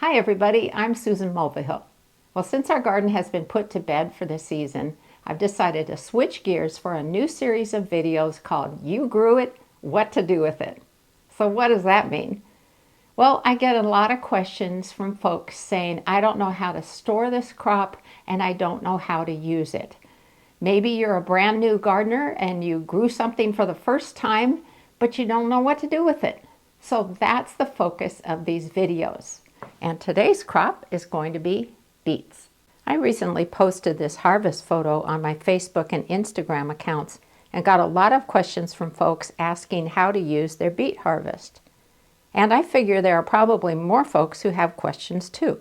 Hi everybody, I'm Susan Mulvihill. Well, since our garden has been put to bed for the season, I've decided to switch gears for a new series of videos called You Grew It, What to Do with It. So what does that mean? Well, I get a lot of questions from folks saying, I don't know how to store this crop and I don't know how to use it. Maybe you're a brand new gardener and you grew something for the first time, but you don't know what to do with it. So that's the focus of these videos. And today's crop is going to be beets. I recently posted this harvest photo on my Facebook and Instagram accounts and got a lot of questions from folks asking how to use their beet harvest. And I figure there are probably more folks who have questions too.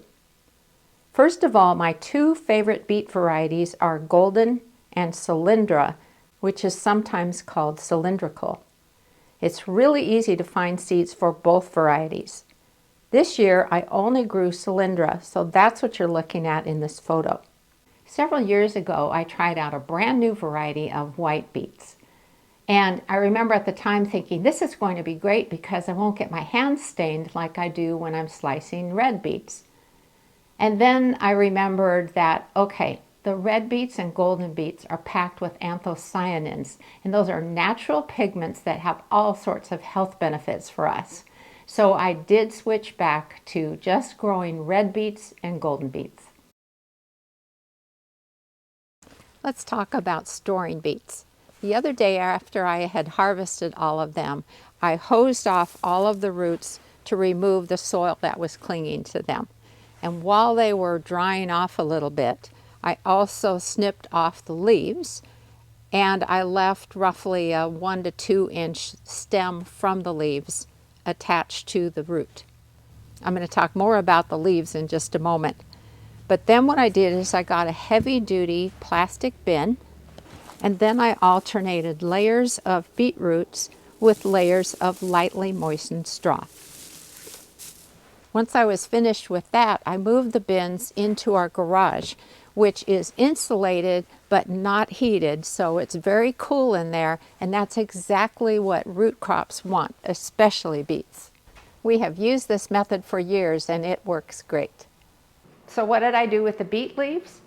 First of all, my two favorite beet varieties are Golden and Cylindra, which is sometimes called cylindrical. It's really easy to find seeds for both varieties. This year I only grew Cylindra, so that's what you're looking at in this photo. Several years ago I tried out a brand new variety of white beets. And I remember at the time thinking, this is going to be great because I won't get my hands stained like I do when I'm slicing red beets. And then I remembered that, okay, the red beets and golden beets are packed with anthocyanins, and those are natural pigments that have all sorts of health benefits for us. So I did switch back to just growing red beets and golden beets. Let's talk about storing beets. The other day after I had harvested all of them, I hosed off all of the roots to remove the soil that was clinging to them. And while they were drying off a little bit, I also snipped off the leaves, and I left roughly a 1 to 2 inch stem from the leaves attached to the root. I'm going to talk more about the leaves in just a moment. But then what I did is I got a heavy-duty plastic bin, and then I alternated layers of beet roots with layers of lightly moistened straw. Once I was finished with that, I moved the bins into our garage, which is insulated but not heated, so it's very cool in there, and that's exactly what root crops want, especially beets. We have used this method for years and it works great. So what did I do with the beet leaves?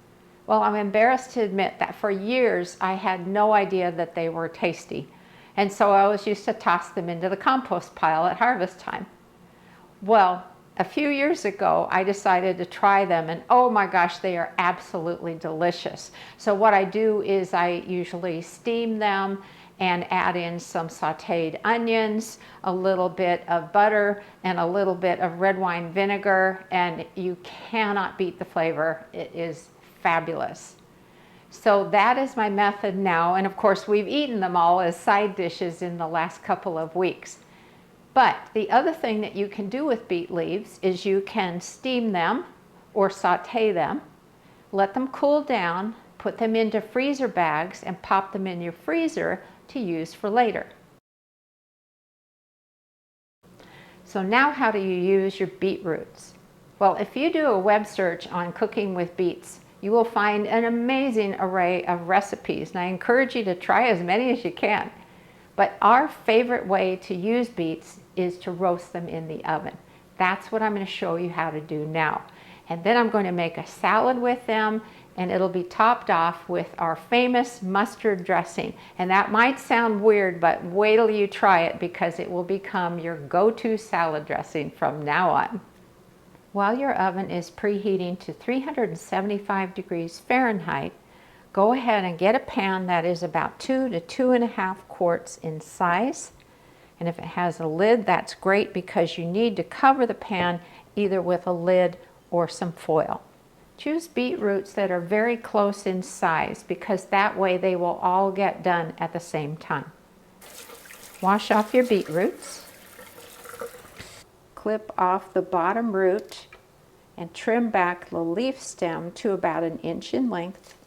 Well, I'm embarrassed to admit that for years I had no idea that they were tasty, and so I always used to toss them into the compost pile at harvest time. Well, a few years ago, I decided to try them, and oh my gosh, they are absolutely delicious. So what I do is I usually steam them and add in some sauteed onions, a little bit of butter, and a little bit of red wine vinegar, and you cannot beat the flavor. It is fabulous. So that is my method now, and of course we've eaten them all as side dishes in the last couple of weeks. But the other thing that you can do with beet leaves is you can steam them or saute them, let them cool down, put them into freezer bags, and pop them in your freezer to use for later. So now how do you use your beet roots? Well, if you do a web search on cooking with beets, you will find an amazing array of recipes, and I encourage you to try as many as you can. But our favorite way to use beets is to roast them in the oven. That's what I'm going to show you how to do now. And then I'm going to make a salad with them, and it'll be topped off with our famous mustard dressing. And that might sound weird, but wait till you try it because it will become your go-to salad dressing from now on. While your oven is preheating to 375 degrees Fahrenheit, go ahead and get a pan that is about 2 to 2.5 quarts in size. And if it has a lid, that's great because you need to cover the pan either with a lid or some foil. Choose beet roots that are very close in size because that way they will all get done at the same time. Wash off your beet roots. Clip off the bottom root and trim back the leaf stem to about 1 inch in length.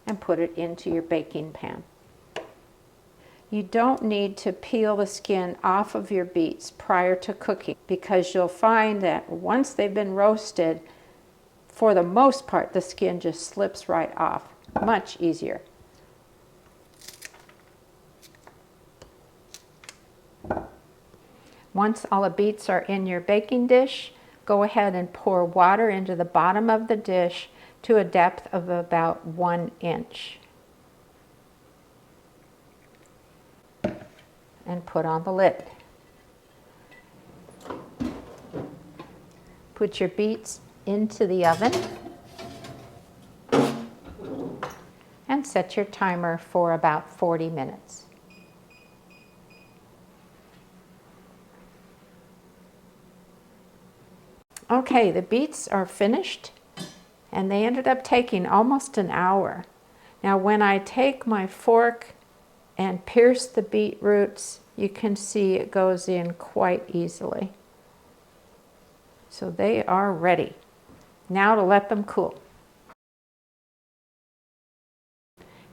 And put it into your baking pan. You don't need to peel the skin off of your beets prior to cooking because you'll find that once they've been roasted, for the most part, the skin just slips right off. Much easier. Once all the beets are in your baking dish, go ahead and pour water into the bottom of the dish to a depth of about 1 inch. And put on the lid. Put your beets into the oven and set your timer for about 40 minutes. Okay, the beets are finished and they ended up taking almost an hour. Now when I take my fork and pierce the beetroots, you can see it goes in quite easily. So they are ready. Now to let them cool.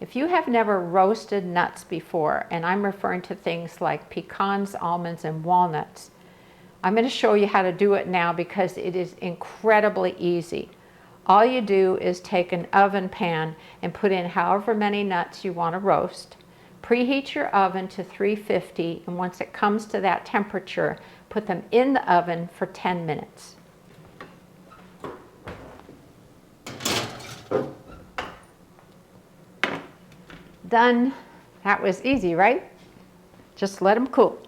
If you have never roasted nuts before, and I'm referring to things like pecans, almonds, and walnuts, I'm going to show you how to do it now because it is incredibly easy. All you do is take an oven pan and put in however many nuts you want to roast. Preheat your oven to 350, and once it comes to that temperature, put them in the oven for 10 minutes. Done. That was easy, right? Just let them cool.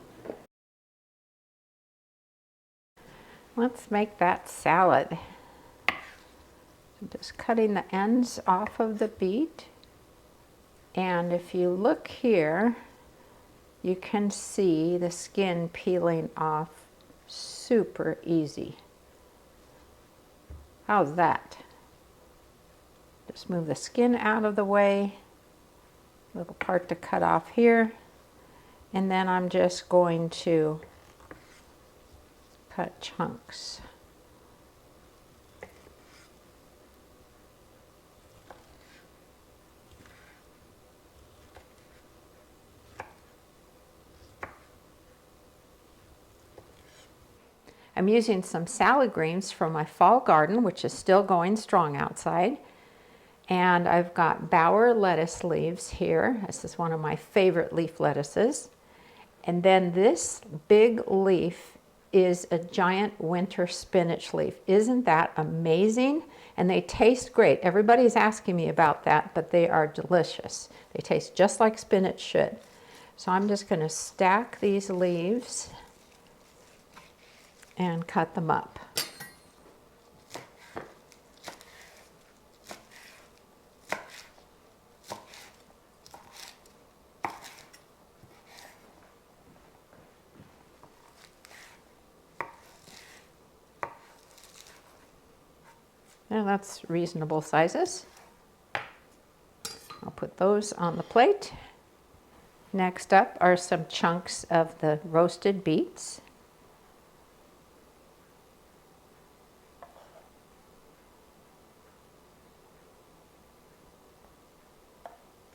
Let's make that salad. I'm just cutting the ends off of the beet. And if you look here, you can see the skin peeling off super easy. How's that? Just move the skin out of the way. Little part to cut off here. And then I'm just going to cut chunks. I'm using some salad greens from my fall garden, which is still going strong outside. And I've got Bauer lettuce leaves here. This is one of my favorite leaf lettuces. And then this big leaf is a giant winter spinach leaf. Isn't that amazing? And they taste great. Everybody's asking me about that, but they are delicious. They taste just like spinach should. So I'm just going to stack these leaves and cut them up. And that's reasonable sizes. I'll put those on the plate. Next up are some chunks of the roasted beets.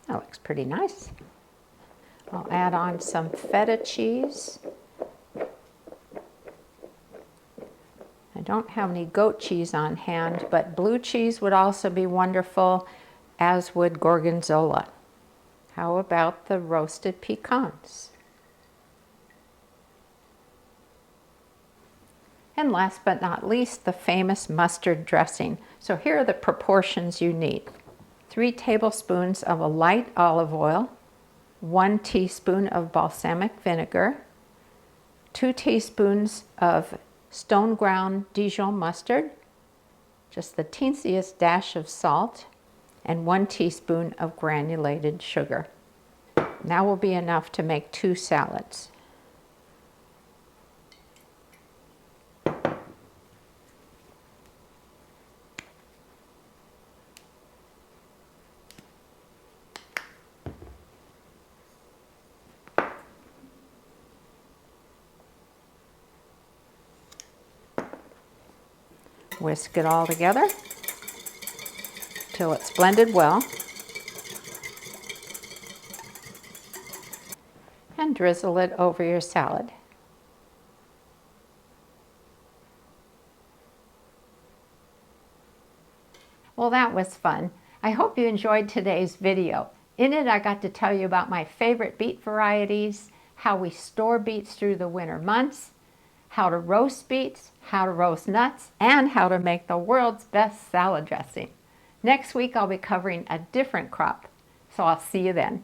That looks pretty nice. I'll add on some feta cheese. I don't have any goat cheese on hand, but blue cheese would also be wonderful, as would gorgonzola. How about the roasted pecans? And last but not least, the famous mustard dressing. So here are the proportions you need. 3 tablespoons of a light olive oil, 1 teaspoon of balsamic vinegar, 2 teaspoons of stone ground Dijon mustard, just the teensiest dash of salt, and 1 teaspoon of granulated sugar. That will be enough to make 2 salads. Whisk it all together till it's blended well. And drizzle it over your salad. Well, that was fun. I hope you enjoyed today's video. In it, I got to tell you about my favorite beet varieties, how we store beets through the winter months, how to roast beets, how to roast nuts, and how to make the world's best salad dressing. Next week I'll be covering a different crop, so I'll see you then.